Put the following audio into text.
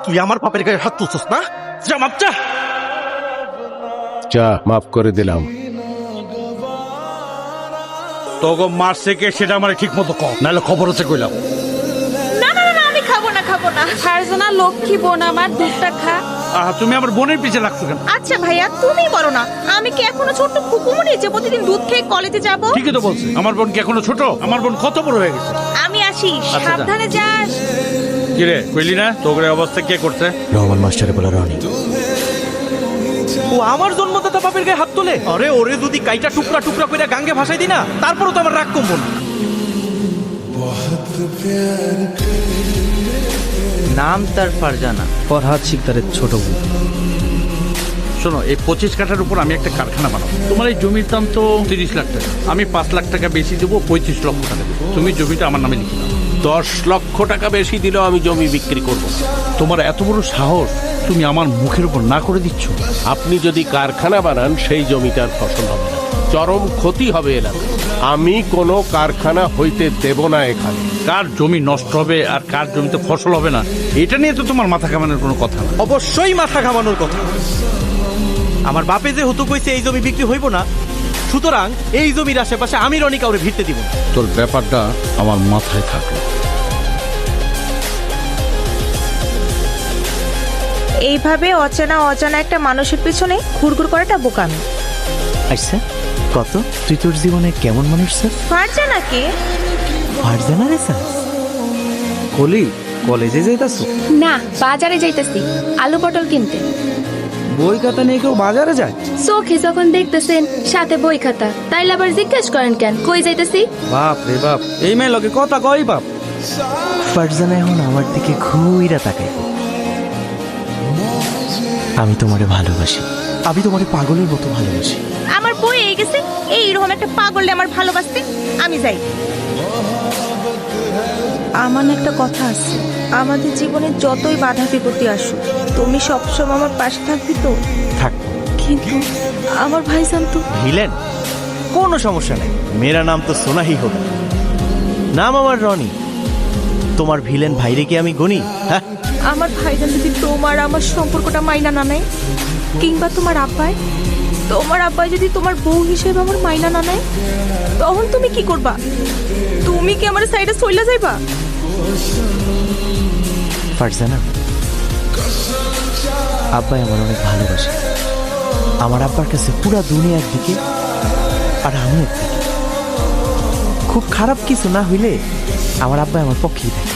তুই আমার বাপের গায়ে হাত তুলছস না? যা মাপ চা। যা, মাফ করে দিলাম। তোকে মারছে কে সেটা আমার ঠিক মতো কম, নাহলে খবর আছে কইলাম। না না না, আমি খাবো না খাবো না। ফারজানা লক্ষ্মী বোন আমার, দুধটা খা। তুমি আমার বোনের পিছে লাগছো কেন? আচ্ছা ভাইয়া, তুমি বলো না, আমি কি এখনো ছোট্ট কুকুমনি যে প্রতিদিন দুধ খেয়ে কলেজে যাব? ঠিকই তো বলছে, আমার বোন কি এখনো ছোট? আমার বোন কত বড় হয়ে গেছে। আমি আসি, যা। সাবধানে যাস। কিরে কইলি না তোর অবস্থা কে করছে? রহমান মাস্টারে বলা রনি। ও আমার জন্মদাতা বাপের গায়ে হাত তোলে? আরে ওরে যদি কাইটা টুকরা টুকরা করে গাঙ্গে ভাসাই দি না, তারপরও তো আমার রাগ কমবো না। নাম তার ফারজানা, ফরহাদ শিকদারের ছোট বোন। শোনো, এই 25 কাঠার উপর আমি একটা কারখানা বানাবো। তোমার এই জমির দাম তো 30 লাখ টাকা, আমি 5 লাখ টাকা বেশি দেবো, 35 লক্ষ টাকা দেবো। তুমি জমিটা আমার নামে লিখে দাও। 10 লক্ষ টাকা বেশি দিলেও আমি জমি বিক্রি করব না। তোমার এত বড় সাহস, তুমি আমার মুখের উপর না করে দিচ্ছ। আপনি যদি কারখানা বানান সেই জমিটার ফসল হবে না, চরম ক্ষতি হবে এলাকায়। আমি কোনো কারখানা হইতে দেব না এখানে। কার জমি নষ্ট হবে আর কার জমিতে ফসল হবে না, এটা নিয়ে তো তোমার মাথা কামানোর কোনো কথা না। অবশ্যই মাথা ঘামানোর কথা। আমার বাপে যে হতো কইছে এই জমি বিক্রি হইব না, সুতরাং এই জমির আশেপাশে আমি রনি কাউরে ভিড়তে দিব না। তোর ব্যাপারটা আমার মাথায় থাকলো। এইভাবে অচেনা অজানা একটা মানুষের পিছনে ঘুরঘুর করাটা বোকামি। আচ্ছা কত, তুই তোর জীবনে কেমন মানুষ স্যার? ফারজানা কে? ফারজানা রে স্যার? কলি কলেজে যাইতাছো? না, বাজারে যাইতেছি আলু পটল কিনতে। বই খাতা নিয়ে কেউ বাজারে যায়? চোখে যখন দেখতেছেন সাথে বই খাতা, তাইলে আবার জিজ্ঞেস করেন কেন কই যাইতেছি? বাপ রে বাপ, এই মেয়ে লগে কথা কই বাপ। ফারজানা এখন আমার দিকে ঘুইরা তাকাই। আমি তোমারে ভালোবাসি, আমি তোমারে পাগলের মতো ভালোবাসি। আমার বই এই গেছে, এইরকম একটা পাগলে আমার ভালোবাসতে। আমি যাই। আমার না একটা কথা আছে, আমাদের জীবনে যতই বাধা বিপত্তি আসুক, তুমি সবসময় আমার পাশে থাকবি তো? থাকবো। কিন্তু আমার ভাইজান তো ভিলেন, কোনো সমস্যা নাই। মেরা নাম তো সোনা হি হোগা। নাম আমার রনি। তোমার ভিলেন ভাইরে কি আমি গনি? হ্যাঁ, আমার ভাইজান যদি তোমার আমার সম্পর্কটা মাইনা না নেয়, কিংবা তোমার আব্বাই যদি তোমার বউ হিসেবে আমার মাইনা না নেয়, তখন তুমি কি করবা? তুমি কি আমার সাইডে চইলা যাইবা? ফারজানা, আব্বাই আমার অনেক ভালোবাসে। আমার আব্বার কাছে পুরা দুনিয়ার দিকে আর আমি একদিকে। খুব খারাপ কিছু না হইলে আমার আব্বাই আমার পক্ষেই থাকে।